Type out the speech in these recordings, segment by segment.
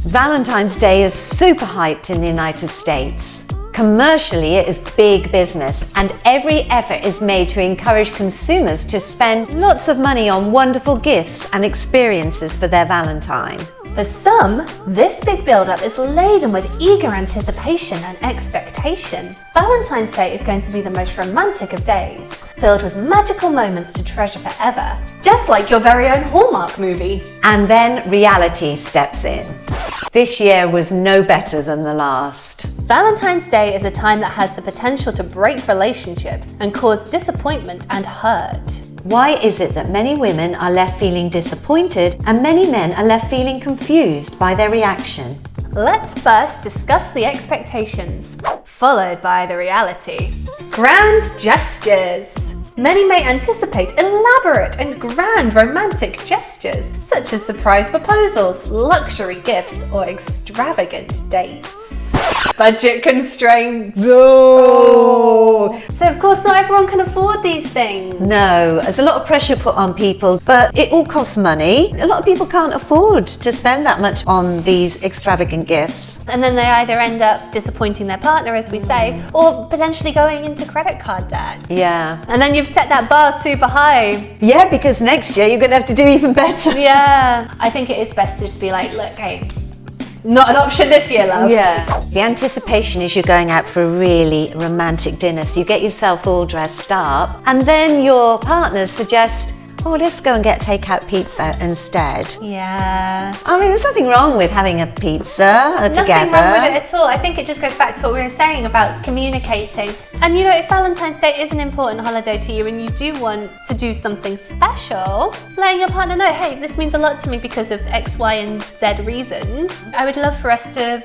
Valentine's Day is super hyped in the United States. Commercially, it is big business, and every effort is made to encourage consumers to spend lots of money on wonderful gifts and experiences for their Valentine. For some, this big build-up is laden with eager anticipation and expectation. Valentine's Day is going to be the most romantic of days, filled with magical moments to treasure forever, just like your very own Hallmark movie. And then reality steps in. This year was no better than the last. Valentine's Day is a time that has the potential to break relationships and cause disappointment and hurt. Why is it that many women are left feeling disappointed and many men are left feeling confused by their reaction? Let's first discuss the expectations, followed by the reality. Grand gestures. Many may anticipate elaborate and grand romantic gestures, such as surprise proposals, luxury gifts, or extravagant dates. Budget constraints. Oh. So of course not everyone can afford these things. No, there's a lot of pressure put on people, but it all costs money. A lot of people can't afford to spend that much on these extravagant gifts. And then they either end up disappointing their partner, as we say, or potentially going into credit card debt. Yeah. And then you've set that bar super high. Yeah, because next year you're going to have to do even better. Yeah. I think it is best to just be like, look, hey, not an option this year, love. Yeah. The anticipation is you're going out for a really romantic dinner, so you get yourself all dressed up, and then your partners suggest, oh, let's go and get takeout pizza instead. Yeah. I mean, there's nothing wrong with having a pizza together. Nothing wrong with it at all. I think it just goes back to what we were saying about communicating. And you know, if Valentine's Day is an important holiday to you and you do want to do something special, letting your partner know, hey, this means a lot to me because of X, Y, and Z reasons. I would love for us to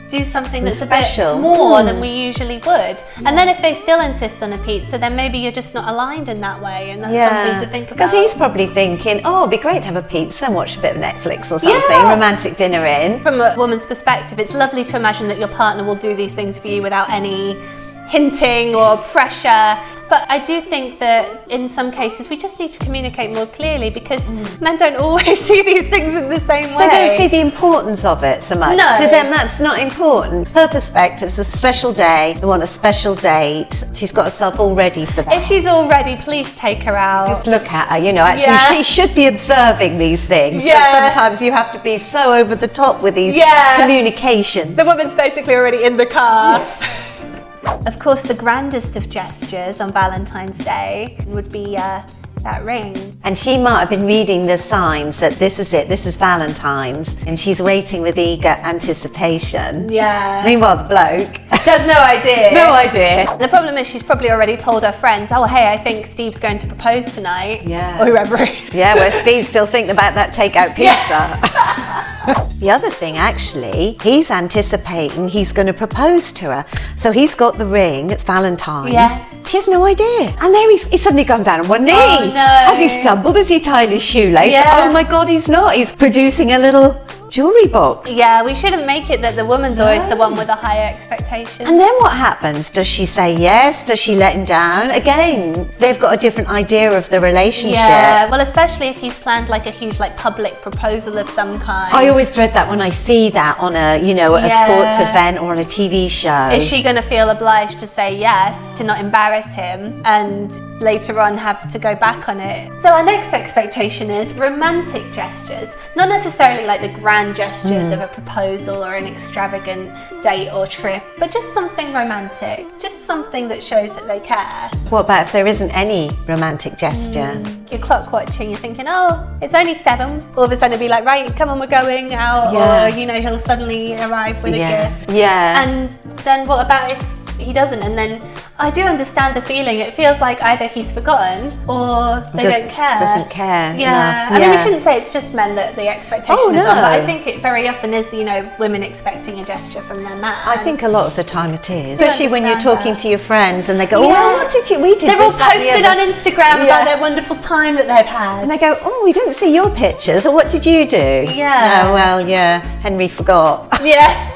do something that's special, a bit more than we usually would. Yeah. And then if they still insist on a pizza, then maybe you're just not aligned in that way, and that's something to think about. Because he's probably thinking, oh, it'd be great to have a pizza and watch a bit of Netflix or something, romantic dinner in. From a woman's perspective, it's lovely to imagine that your partner will do these things for you without any hinting or pressure. But I do think that in some cases we just need to communicate more clearly, because men don't always see these things in the same way. They don't see the importance of it so much. No. To them, that's not important. Her perspective, it's a special day. They want a special date. She's got herself all ready for that. If she's all ready, please take her out. Just look at her, you know, actually she should be observing these things. Yeah. But sometimes you have to be so over the top with these communications. The woman's basically already in the car. Of course, the grandest of gestures on Valentine's Day would be that ring. And she might have been reading the signs that this is it, this is Valentine's, and she's waiting with eager anticipation. Yeah. Meanwhile, the bloke has no idea. No idea. The problem is she's probably already told her friends, oh, hey, I think Steve's going to propose tonight. Yeah. Or whoever it is. Yeah, where Steve's still thinking about that takeout pizza. The other thing, actually, he's anticipating he's going to propose to her. So he's got the ring, it's Valentine's. Yeah. She has no idea. And there he's suddenly gone down on one knee. Oh, no. Has he stumbled? Has he tied his shoelace? Yeah. Oh my God, he's not. He's producing a little jewellery box. Yeah, we shouldn't make it that the woman's always the one with a higher expectation. And then what happens? Does she say yes? Does she let him down? Again, they've got a different idea of the relationship. Yeah, well, especially if he's planned like a huge public proposal of some kind. I always dread that when I see that on a, a sports event or on a TV show. Is she going to feel obliged to say yes to not embarrass him and later on have to go back on it? So our next expectation is romantic gestures. Not necessarily like the grand gestures of a proposal or an extravagant date or trip, but just something romantic, just something that shows that they care. What about if there isn't any romantic gesture? You're clock watching, you're thinking, oh, it's only 7. All of a sudden it'd be like, right, come on, we're going out. Or, he'll suddenly arrive with a gift. Yeah. And then what about if he doesn't? And then I do understand the feeling. It feels like either he's forgotten or they don't care. Doesn't care Yeah. enough. I mean, we shouldn't say it's just men that the expectation is on, no. but I think it very often is, women expecting a gesture from their man. I think a lot of the time it is. Especially when you're talking to your friends and they go, what did you, we did They're all this, that, and the posted other." on Instagram about their wonderful time that they've had. And they go, oh, we didn't see your pictures, or what did you do? Yeah. Oh, well, yeah, Henry forgot. Yeah.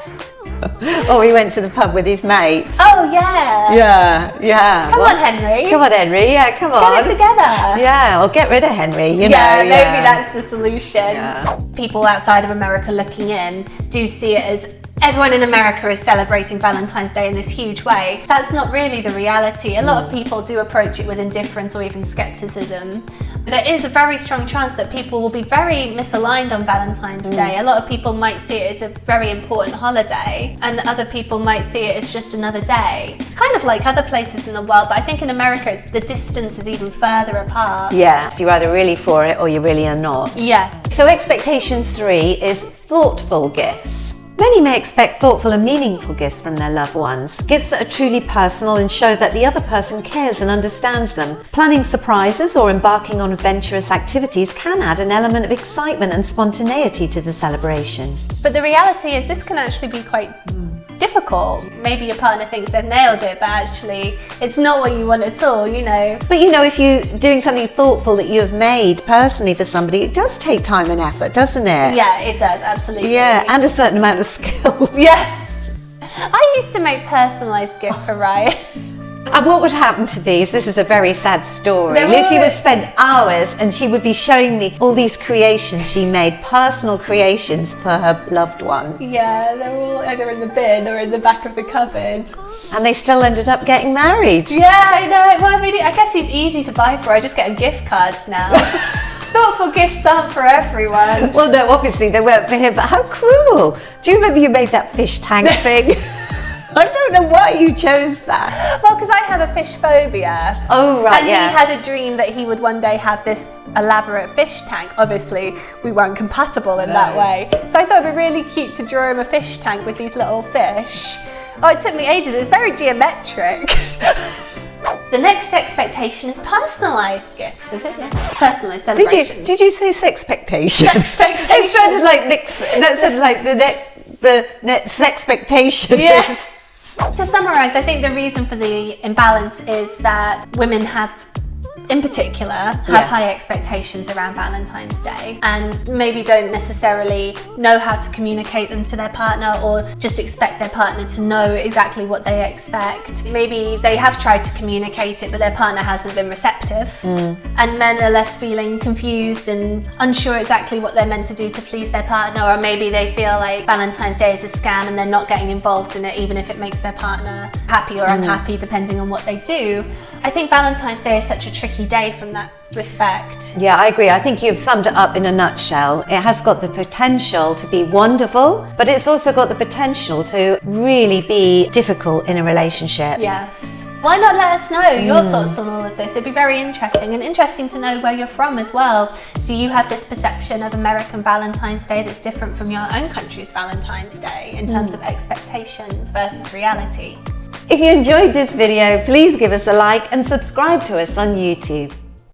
Or he went to the pub with his mates. Oh, yeah. Yeah. Come on, Henry. Come on, Henry. Yeah, come on. Get it together. Yeah, or get rid of Henry, you know. Yeah, maybe that's the solution. Yeah. People outside of America looking in do see it as everyone in America is celebrating Valentine's Day in this huge way. That's not really the reality. A lot of people do approach it with indifference or even skepticism. There is a very strong chance that people will be very misaligned on Valentine's Day. A lot of people might see it as a very important holiday, and other people might see it as just another day. Kind of like other places in the world, but I think in America the distance is even further apart. Yeah, so you're either really for it or you really are not. Yeah. So expectation 3 is thoughtful gifts. Many may expect thoughtful and meaningful gifts from their loved ones, gifts that are truly personal and show that the other person cares and understands them. Planning surprises or embarking on adventurous activities can add an element of excitement and spontaneity to the celebration. But the reality is this can actually be quite difficult. Maybe your partner thinks they've nailed it, but actually it's not what you want at all, you know. But you know, if you're doing something thoughtful that you've made personally for somebody, it does take time and effort, doesn't it? Yeah, it does, absolutely. Yeah, and a certain amount of skill. Yeah. I used to make personalised gifts for Ryan. And what would happen to these? This is a very sad story. They're Lucy all- would spend hours and she would be showing me all these creations she made, personal creations for her loved one. Yeah, they're all either in the bin or in the back of the cupboard. And they still ended up getting married. Yeah, I know. Well, I mean, I guess he's easy to buy for. I just get him gift cards now. Thoughtful gifts aren't for everyone. Well, no, obviously they weren't for him, but how cruel. Do you remember you made that fish tank thing? I don't know why you chose that. Well, because I have a fish phobia. Oh, right, and yeah. he had a dream that he would one day have this elaborate fish tank. Obviously, we weren't compatible in that way. So I thought it'd be really cute to draw him a fish tank with these little fish. Oh, it took me ages. It's very geometric. The next expectation is personalised gifts, is it? Yeah. Personalised celebrations. Did you say sexpectation? Expectations. It sounded like that sounded like the next expectation. Yeah. To summarise, I think the reason for the imbalance is that women have, in particular, have high expectations around Valentine's Day and maybe don't necessarily know how to communicate them to their partner, or just expect their partner to know exactly what they expect. Maybe they have tried to communicate it, but their partner hasn't been receptive. And men are left feeling confused and unsure exactly what they're meant to do to please their partner, or maybe they feel like Valentine's Day is a scam and they're not getting involved in it, even if it makes their partner happy or unhappy, depending on what they do. I think Valentine's Day is such a tricky day from that respect. Yeah, I agree. I think you've summed it up in a nutshell. It has got the potential to be wonderful, but it's also got the potential to really be difficult in a relationship. Yes. Why not let us know your thoughts on all of this? It'd be very interesting, and interesting to know where you're from as well. Do you have this perception of American Valentine's Day that's different from your own country's Valentine's Day in terms of expectations versus reality? If you enjoyed this video, please give us a like and subscribe to us on YouTube.